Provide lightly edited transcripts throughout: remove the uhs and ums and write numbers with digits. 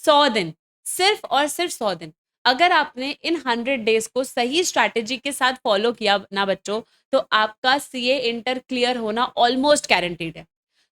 100 दिन, सिर्फ और सिर्फ 100 दिन। अगर आपने इन 100 डेज को सही स्ट्रैटेजी के साथ फॉलो किया ना बच्चों, तो आपका सीए इंटर क्लियर होना ऑलमोस्ट गारंटीड है।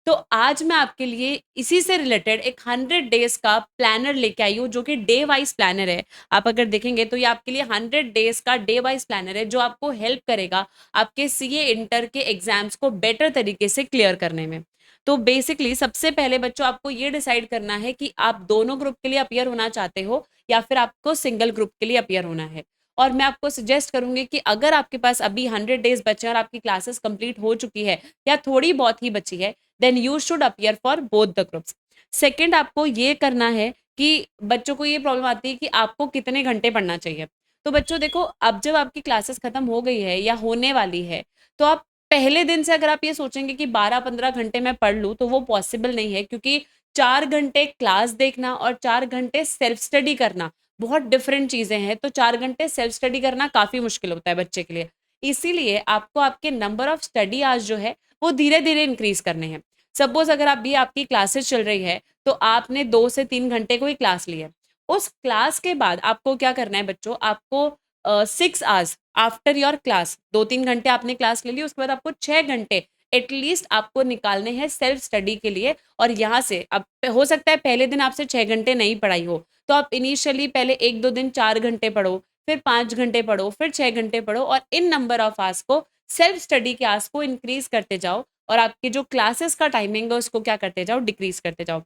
तो आज मैं आपके लिए इसी से रिलेटेड एक 100 डेज का प्लानर लेके आई हूँ, जो कि डे वाइज प्लानर है। आप अगर देखेंगे तो ये आपके लिए 100 डेज का डे वाइज प्लानर है, जो आपको हेल्प करेगा आपके सीए इंटर के एग्जाम्स को बेटर तरीके से क्लियर करने में। तो बेसिकली सबसे पहले बच्चों आपको ये डिसाइड करना है कि आप दोनों ग्रुप के लिए अपीयर होना चाहते हो या फिर आपको सिंगल ग्रुप के लिए अपीयर होना है। और मैं आपको सजेस्ट करूंगी कि अगर आपके पास अभी 100 डेज बचे हैं और आपकी क्लासेस कंप्लीट हो चुकी है या थोड़ी बहुत ही बची है, then you should appear for both the groups. Second, आपको ये करना है कि बच्चों को ये प्रॉब्लम आती है कि आपको कितने घंटे पढ़ना चाहिए। तो बच्चों देखो, अब जब आपकी क्लासेस खत्म हो गई है या होने वाली है, तो आप पहले दिन से अगर आप ये सोचेंगे कि 12-15 घंटे मैं पढ़ लूँ, तो वो पॉसिबल नहीं है, क्योंकि 4 घंटे क्लास देखना और 4 घंटे सेल्फ स्टडी करना बहुत डिफरेंट चीज़ें हैं। तो 4 घंटे सेल्फ स्टडी करना काफ़ी मुश्किल होता है बच्चे के लिए। इसीलिए आपको आपके नंबर ऑफ स्टडी आवर्स जो है, वो धीरे-धीरे इंक्रीज़ करने हैं। सपोज़ अगर अभी आपकी क्लासेस चल रही है, तो आपने 2 से 3 घंटे कोई क्लास ली है। उस क्लास के बाद आपको क्या करना है बच्चों, आपको 6 आवर्स आफ्टर योर क्लास, 2-3 घंटे आपने क्लास ले ली, उसके बाद आपको 6 घंटे एटलीस्ट आपको निकालने हैं सेल्फ स्टडी के लिए। और यहाँ से अब हो सकता है पहले दिन आपसे 6 घंटे नहीं पढ़ाई हो, तो आप इनिशियली पहले 1-2 दिन 4 घंटे पढ़ो, फिर 5 घंटे पढ़ो, फिर 6 घंटे पढ़ो, और इन नंबर ऑफ आवर्स को, सेल्फ स्टडी के आवर्स को इंक्रीज़ करते जाओ, और आपकी जो क्लासेस का टाइमिंग है उसको क्या करते जाओ, डिक्रीज़ करते जाओ।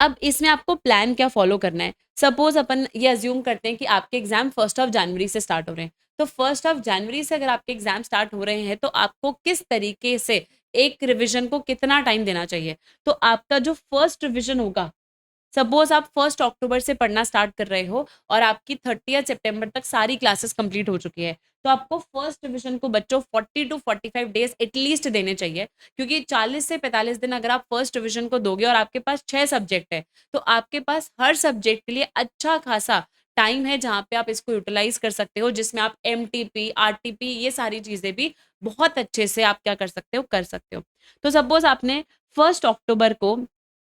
अब इसमें आपको प्लान क्या फॉलो करना है। सपोज अपन ये अज्यूम करते हैं कि आपके एग्जाम 1 जनवरी से स्टार्ट हो रहे हैं। तो 1 जनवरी से अगर आपके एग्जाम स्टार्ट हो रहे हैं, तो आपको किस तरीके से एक रिवीजन को कितना टाइम देना चाहिए। तो आपका जो फर्स्ट रिवीजन होगा, सपोज आप 1 अक्टूबर से पढ़ना स्टार्ट कर रहे हो और आपकी 30 सितंबर तक सारी क्लासेस कंप्लीट हो चुकी है, तो आपको फर्स्ट रिवीजन को बच्चों 40 to 45 डेज एटलीस्ट देने चाहिए। क्योंकि 40 से 45 दिन अगर आप फर्स्ट रिवीजन को दोगे और आपके पास 6 सब्जेक्ट है, तो आपके पास हर सब्जेक्ट के लिए अच्छा खासा टाइम है जहाँ पे आप इसको यूटिलाइज कर सकते हो, जिसमें आप एमटीपी, आरटीपी, ये सारी चीजें भी बहुत अच्छे से आप क्या कर सकते हो। तो सपोज आपने 1 अक्टूबर को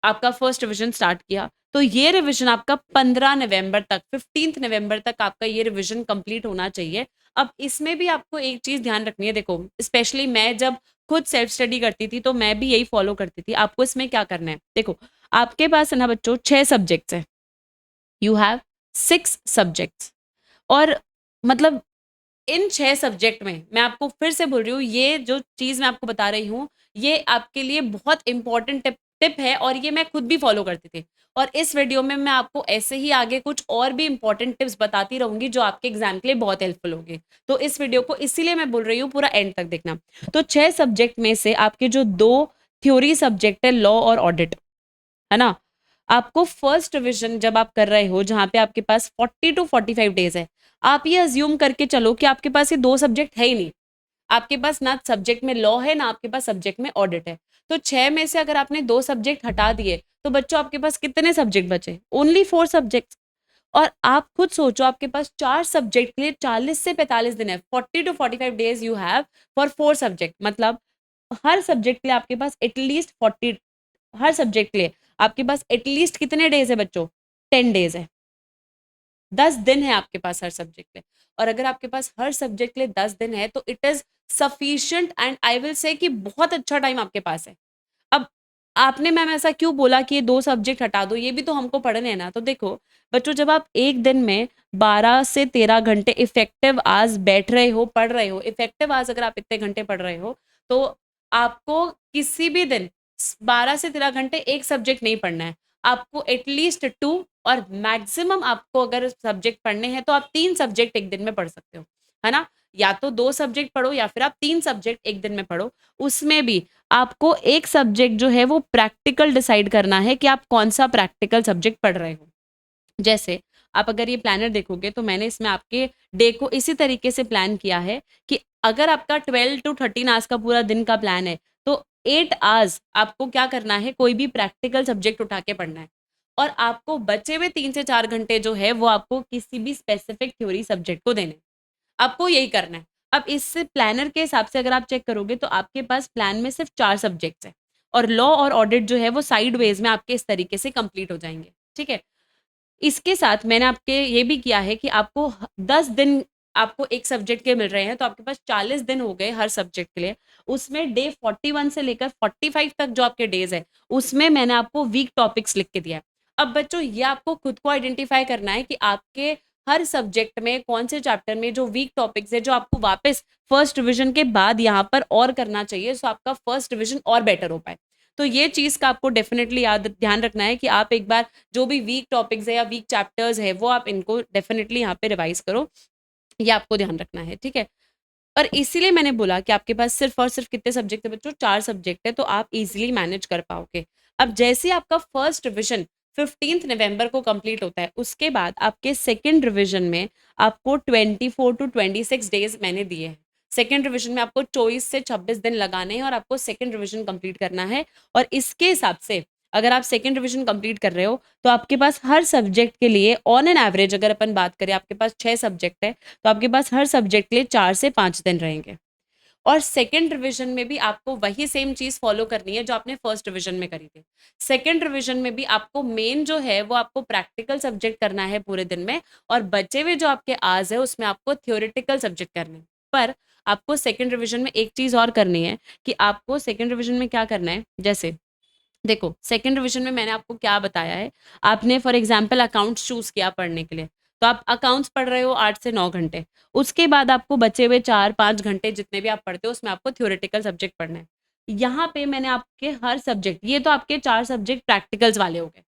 आपका फर्स्ट रिवीजन स्टार्ट किया, तो ये रिवीजन आपका 15 नवंबर तक, 15 नवंबर तक आपका ये रिवीजन कंप्लीट होना चाहिए। अब इसमें भी आपको एक चीज ध्यान रखनी है, देखो स्पेशली मैं जब खुद सेल्फ स्टडी करती थी तो मैं भी यही फॉलो करती थी। आपको इसमें क्या करना है, देखो आपके पास है ना बच्चों 6 सब्जेक्ट्स है, यू हैव 6 सब्जेक्ट्स। और मतलब इन 6 सब्जेक्ट में मैं आपको फिर से बोल रही हूँ, ये जो चीज़ मैं आपको बता रही हूँ, ये आपके लिए बहुत इंपॉर्टेंट टिप टिप है, और ये मैं खुद भी फॉलो करती थी। और इस वीडियो में मैं आपको ऐसे ही आगे कुछ और भी इंपॉर्टेंट टिप्स बताती रहूँगी, जो आपके एग्ज़ाम के लिए बहुत हेल्पफुल होंगे। तो इस वीडियो को इसीलिए मैं बोल रही हूँ पूरा एंड तक देखना। तो 6 सब्जेक्ट में से आपके जो 2 थ्योरी सब्जेक्ट है, लॉ और ऑडिट, है ना? आपको फर्स्ट रिवीजन जब आप कर रहे हो, जहाँ पे आपके पास 40 to 45 डेज़ है, आप ये अज़्यूम करके चलो कि आपके पास ये 2 सब्जेक्ट है ही नहीं। आपके पास ना सब्जेक्ट में लॉ है, ना आपके पास सब्जेक्ट में ऑडिट है। तो 6 में से अगर आपने 2 सब्जेक्ट हटा दिए, तो बच्चों आपके पास कितने सब्जेक्ट बचे? Only 4 subjects. और आप खुद सोचो, आपके पास 4 सब्जेक्ट के लिए 40 से 45 दिन है। 40 to 45 days you have for 4 subject, मतलब हर सब्जेक्ट के लिए आपके पास एटलीस्ट 40, हर सब्जेक्ट के लिए आपके पास एटलीस्ट कितने डेज़ है बच्चों? 10 डेज़ है। 10 दिन है आपके पास हर सब्जेक्ट के लिए। और अगर आपके पास हर सब्जेक्ट के लिए 10 दिन है, तो it is sufficient, and I will say कि बहुत अच्छा टाइम आपके पास है। अब आपने मैम ऐसा क्यों बोला कि ये 2 सब्जेक्ट हटा दो, ये भी तो हमको पढ़ने हैं ना। तो देखो बच्चों, जब आप एक दिन में 12 से 13 घंटे इफेक्टिव आवर्स बैठ रहे हो, पढ़ रहे हो, इफेक्टिव आवर्स अगर आप इतने घंटे पढ़ रहे हो, तो आपको किसी भी दिन 12 से 13 घंटे एक सब्जेक्ट नहीं पढ़ना है। आपको एटलीस्ट 2, और मैक्सिमम आपको अगर सब्जेक्ट पढ़ने हैं तो आप 3 सब्जेक्ट एक दिन में पढ़ सकते हो, है ना? या तो 2 सब्जेक्ट पढ़ो या फिर आप 3 सब्जेक्ट एक दिन में पढ़ो। उसमें भी आपको एक सब्जेक्ट जो है वो प्रैक्टिकल डिसाइड करना है कि आप कौन-सा प्रैक्टिकल सब्जेक्ट पढ़ रहे हो। जैसे आप अगर ये प्लानर देखोगे, तो मैंने इसमें आपके डे को इसी तरीके से प्लान किया है कि अगर आपका 12 to 13 आवर्स का पूरा दिन का प्लान है, तो 8 आवर्स आपको क्या करना है, कोई भी प्रैक्टिकल सब्जेक्ट उठा के पढ़ना है। और आपको बचे हुए 3 से 4 घंटे जो है, वो आपको किसी भी स्पेसिफिक थ्योरी सब्जेक्ट को देने हैं। आपको यही करना है। अब इस प्लानर के हिसाब से अगर आप चेक करोगे, तो आपके पास प्लान में सिर्फ 4 सब्जेक्ट्स हैं, और लॉ और ऑडिट जो है वो साइडवेज में आपके इस तरीके से कंप्लीट हो जाएँगे। ठीक है? इसके साथ मैंने आपके ये भी किया है कि आपको 10 दिन आपको एक सब्जेक्ट के मिल रहे हैं, तो आपके पास 40 दिन हो गए हर सब्जेक्ट के लिए। उसमें डे 41 से लेकर 45 तक जो आपके डेज़ हैं, उसमें मैंने आपको वीक टॉपिक्स लिख के दिया है। अब बच्चों ये आपको खुद को आइडेंटिफ़ाई करना है कि आपके हर सब्जेक्ट में कौन से चैप्टर में जो वीक टॉपिक्स हैं, जो आपको वापस फर्स्ट रिविज़न के बाद यहाँ पर और करना चाहिए, सो आपका फर्स्ट रिविज़न और बेटर हो पाए। तो ये चीज़ का आपको डेफ़िनिटली याद ध्यान रखना है कि आप एक बार जो भी वीक टॉपिक्स है या वीक चैप्टर्स है वो आप इनको डेफिनेटली यहाँ पे रिवाइज करो, ये आपको ध्यान रखना है, ठीक है? और इसीलिए मैंने बोला कि आपके पास सिर्फ़ और सिर्फ़ कितने सब्जेक्ट है बच्चों? 4 सब्जेक्ट है, तो आप ईज़िली मैनेज कर पाओगे। अब जैसे ही आपका फर्स्ट रिविज़न 15th नवंबर को कंप्लीट होता है, उसके बाद आपके सेकंड रिविज़न में आपको 24 टू 26 डेज़ मैंने दिए हैं। सेकंड रिविज़न में आपको 24 से 26 दिन लगाने हैं और आपको सेकंड रिविज़न कंप्लीट करना है और इसके हिसाब से अगर आप सेकंड रिविज़न कंप्लीट कर रहे हो, तो आपके पास हर सब्जेक्ट के लिए ऑन एन एवरेज अगर अपन बात करें, आपके पास 6 सब्जेक्ट है, तो आपके पास हर सब्जेक्ट के लिए 4 से 5 दिन रहेंगे। और सेकंड रिवीजन में भी आपको वही सेम चीज़ फ़ॉलो करनी है जो आपने फर्स्ट रिवीजन में करी थी। सेकंड रिवीजन में भी आपको मेन जो है वो आपको प्रैक्टिकल सब्जेक्ट करना है पूरे दिन में और बचे हुए जो आपके आवर्स है उसमें आपको थ्योरेटिकल सब्जेक्ट करने हैं। पर आपको सेकंड रिवीजन में एक चीज़ और करनी है कि आपको सेकंड रिवीजन में क्या करना है, जैसे देखो, सेकंड रिवीजन में मैंने आपको क्या बताया है, आपने फॉर एग्ज़ाम्पल अकाउंट्स चूज़ किया पढ़ने के लिए, तो आप अकाउंट्स पढ़ रहे हो 8 से 9 घंटे। उसके बाद आपको बचे हुए 4-5 घंटे जितने भी आप पढ़ते हो, उसमें आपको थ्योरेटिकल सब्जेक्ट पढ़ना है। यहाँ पे मैंने आपके हर सब्जेक्ट ये तो आपके 4 सब्जेक्ट प्रैक्टिकल्स वाले हो गए।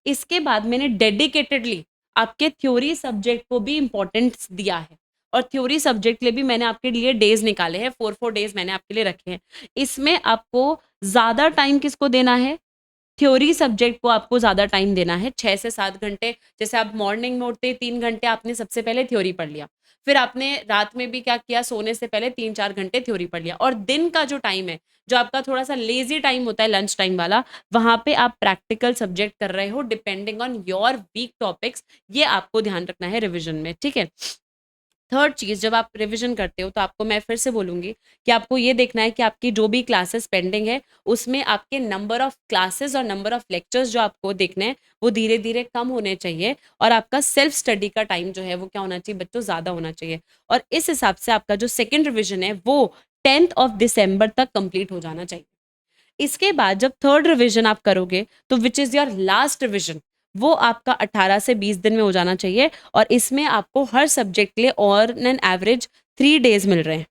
इसके बाद मैंने डेडिकेटेडली आपके थ्योरी सब्जेक्ट को भी इम्पोर्टेंस दिया है और थ्योरी सब्जेक्ट के लिए भी मैंने आपके लिए डेज़ निकाले हैं, 4-4 डेज़ मैंने आपके लिए रखे हैं। इसमें आपको ज़्यादा टाइम किसको देना है? थ्योरी सब्जेक्ट को आपको ज़्यादा टाइम देना है, 6 से 7 घंटे। जैसे आप मॉर्निंग में उठते ही 3 घंटे आपने सबसे पहले थ्योरी पढ़ लिया। फिर आपने रात में भी क्या किया, सोने से पहले 3-4 घंटे थ्योरी पढ़ लिया और दिन का जो टाइम है, जो आपका थोड़ा-सा लेज़ी टाइम होता है लंच टाइम वाला, वहाँ पे आप प्रैक्टिकल सब्जेक्ट कर रहे हो depending on your weak topics. ये आपको ध्यान रखना है रिविज़न में, ठीक है? थर्ड चीज़ जब आप रिवीजन करते हो तो आपको मैं फिर से बोलूँगी कि आपको ये देखना है कि आपकी जो भी क्लासेस पेंडिंग है, उसमें आपके नंबर ऑफ क्लासेस और नंबर ऑफ लेक्चर्स जो आपको देखने हैं, वो धीरे-धीरे कम होने चाहिए और आपका सेल्फ स्टडी का टाइम जो है वो क्या होना चाहिए बच्चों, ज़्यादा होना चाहिए। और इस हिसाब से आपका जो सेकंड रिवीजन है वो 10th ऑफ दिसंबर तक कंप्लीट हो जाना चाहिए। इसके बाद जब थर्ड रिवीजन आप करोगे तो which is your last revision, वो आपका 18 से 20 दिन में हो जाना चाहिए और इसमें आपको हर सब्जेक्ट के लिए और एन एवरेज 3 डेज़ मिल रहे हैं।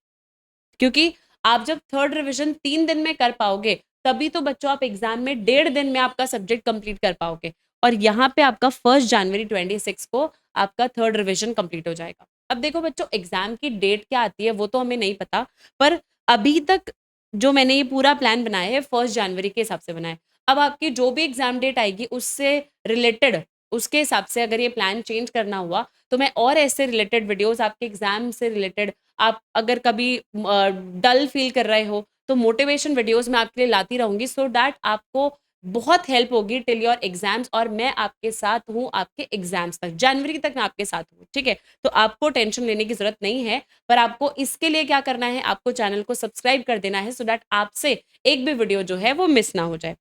क्योंकि आप जब थर्ड रिवीजन 3 दिन में कर पाओगे, तभी तो बच्चों आप एग्ज़ाम में 1.5 दिन में आपका सब्जेक्ट कंप्लीट कर पाओगे और यहाँ पे आपका 1 जनवरी 26 को आपका थर्ड रिवीजन कंप्लीट हो जाएगा। अब देखो बच्चों, एग्ज़ाम की डेट क्या आती है वो तो हमें नहीं पता, पर अभी तक जो मैंने ये पूरा प्लान बनाया है 1 जनवरी के हिसाब से बनाया है। अब आपकी जो भी एग्ज़ाम डेट आएगी उससे रिलेटेड, उसके हिसाब से अगर ये प्लान चेंज करना हुआ, तो मैं और ऐसे रिलेटेड वीडियोज़ आपके एग्ज़ाम से रिलेटेड, आप अगर कभी डल फील कर रहे हो तो मोटिवेशन वीडियोस मैं आपके लिए लाती रहूंगी सो दैट आपको बहुत हेल्प होगी टिल योर एग्जाम्स और मैं आपके साथ हूँ आपके एग्जाम्स तक, जनवरी तक मैं आपके साथ हूँ, ठीक है? तो आपको टेंशन लेने की जरूरत नहीं है, पर आपको इसके लिए क्या करना है, आपको चैनल को सब्सक्राइब कर देना है सो दैट आपसे एक भी वीडियो जो है वो मिस ना हो जाए।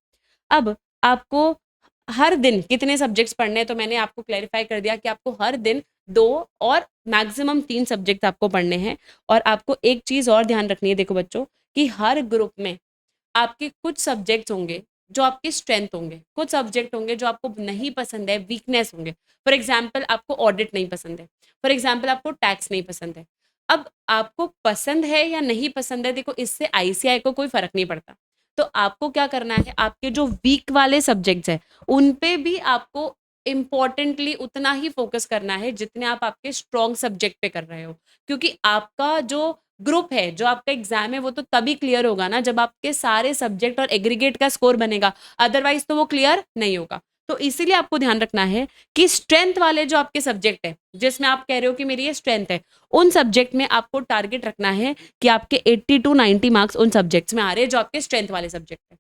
अब आपको हर दिन कितने सब्जेक्ट्स पढ़ने हैं, तो मैंने आपको क्लैरिफाई कर दिया कि आपको हर दिन 2 और मैक्सिमम 3 सब्जेक्ट आपको पढ़ने हैं। और आपको एक चीज़ और ध्यान रखनी है, देखो बच्चों, कि हर ग्रुप में आपके कुछ सब्जेक्ट्स होंगे जो आपकी स्ट्रेंथ होंगे, कुछ सब्जेक्ट होंगे जो आपको नहीं पसंद है, वीकनेस होंगे। फॉर एग्जाम्पल आपको ऑडिट नहीं पसंद है, फॉर एग्जाम्पल आपको टैक्स नहीं पसंद है। अब आपको पसंद है या नहीं पसंद है, देखो इससे आईसीआई को कोई फर्क नहीं पड़ता। तो आपको क्या करना है, आपके जो वीक वाले सब्जेक्ट्स हैं उन पे भी आपको इम्पोर्टेंटली उतना ही फोकस करना है जितने आप आपके स्ट्रॉन्ग सब्जेक्ट पे कर रहे हो, क्योंकि आपका जो ग्रुप है, जो आपका एग्जाम है, वो तो तभी क्लियर होगा ना जब आपके सारे सब्जेक्ट और एग्रीगेट का स्कोर बनेगा, अदरवाइज तो वो क्लियर नहीं होगा। तो इसीलिए आपको ध्यान रखना है कि स्ट्रेंथ वाले जो आपके सब्जेक्ट है, जिसमें आप कह रहे हो कि मेरी ये स्ट्रेंथ है, उन सब्जेक्ट में आपको टारगेट रखना है कि आपके 80 टू 90 मार्क्स उन सब्जेक्ट्स में आ रहे हैं जो आपके स्ट्रेंथ वाले सब्जेक्ट है।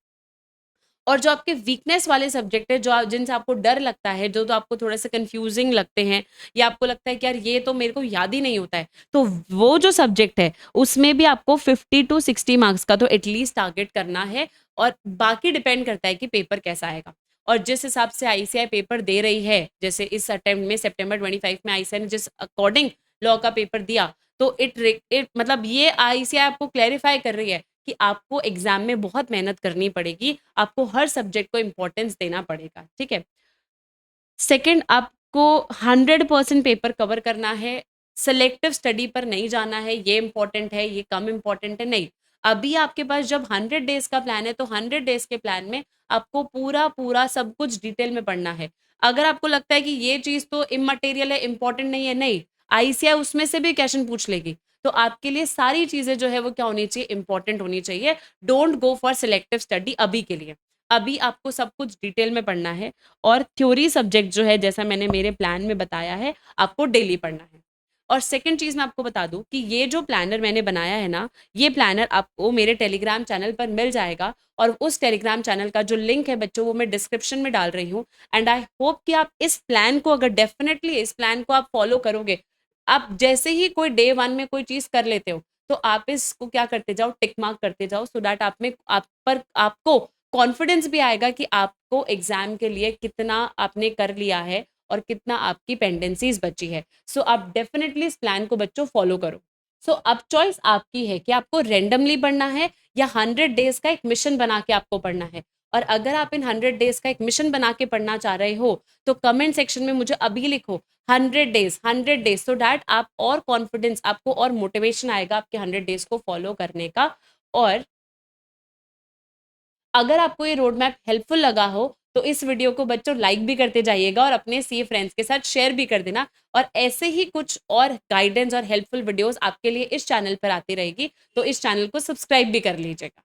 और जो आपके वीकनेस वाले सब्जेक्ट है, जो जिनसे आपको डर लगता है, जो तो आपको थोड़े से कंफ्यूजिंग लगते हैं या आपको लगता है कि यार ये तो मेरे को याद ही नहीं होता है, तो वो जो सब्जेक्ट है उसमें भी आपको 50 टू 60 मार्क्स का तो एटलीस्ट टारगेट करना है और बाकी डिपेंड करता है कि पेपर कैसा आएगा। और जिस हिसाब से आईसीआई पेपर दे रही है, जैसे इस अटेम्प्ट में सितंबर 25 में आईसीआई ने जिस अकॉर्डिंग लॉ का पेपर दिया, तो इट मतलब ये आईसीआई आपको क्लैरिफाई कर रही है कि आपको एग्जाम में बहुत मेहनत करनी पड़ेगी, आपको हर सब्जेक्ट को इंपॉर्टेंस देना पड़ेगा, ठीक है। सेकंड, आपको 100% पेपर कवर करना है, सेलेक्टिव स्टडी पर नहीं जाना है, ये इंपॉर्टेंट है, ये कम इंपॉर्टेंट है, नहीं। अभी आपके पास जब 100 डेज का प्लान है, तो 100 डेज के प्लान में आपको पूरा पूरा सब कुछ डिटेल में पढ़ना है। अगर आपको लगता है कि ये चीज तो इमटेरियल है, इंपॉर्टेंट नहीं है, नहीं, आईसीआई उसमें से भी क्वेश्चन पूछ लेगी। तो आपके लिए सारी चीजें जो है वो क्या होनी चाहिए, इंपॉर्टेंट होनी चाहिए। Don't go for selective study अभी के लिए। अभी आपको सब कुछ डिटेल में पढ़ना है। और थ्योरी सब्जेक्ट जो है, जैसा मैंने मेरे प्लान में बताया है, आपको डेली पढ़ना है। और सेकंड चीज मैं आपको बता दूं कि ये जो प्लानर मैंने बनाया है ना, ये प्लानर आपको मेरे टेलीग्राम चैनल पर मिल जाएगा। और उस टेलीग्राम चैनल का जो लिंक है बच्चों, वो मैं डिस्क्रिप्शन में डाल रही हूँ। एंड आई होप कि आप इस प्लान को, अगर डेफिनेटली इस प्लान को आप फॉलो करोगे, आप जैसे ही कोई डे 1 में कोई चीज कर लेते हो, तो आप इसको क्या करते जाओ, टिक मार्क करते जाओ, सो दैट आपको कॉन्फिडेंस भी आएगा कि आपको एग्जाम के लिए कितना आपने कर लिया है और कितना आपकी पेंडेंसीज बची है। सो आप डेफिनेटली इस प्लान को बच्चों फॉलो करो। सो अब चॉइस आपकी है कि आपको रेंडमली पढ़ना है या 100 डेज का एक मिशन बना के आपको पढ़ना है। और अगर आप इन 100 डेज का एक मिशन बना के पढ़ना चाह रहे हो, तो कमेंट सेक्शन में मुझे अभी लिखो 100 डेज, 100 डेज, सो दैट आप और कॉन्फिडेंस, आपको और मोटिवेशन आएगा आपके 100 डेज को फॉलो करने का। और अगर आपको ये रोड मैप हेल्पफुल लगा हो, तो इस वीडियो को बच्चों लाइक भी करते जाइएगा और अपने सीए फ्रेंड्स के साथ शेयर भी कर देना। और ऐसे ही कुछ और गाइडेंस और हेल्पफुल वीडियोस आपके लिए इस चैनल पर आती रहेगी, तो इस चैनल को सब्सक्राइब भी कर लीजिएगा।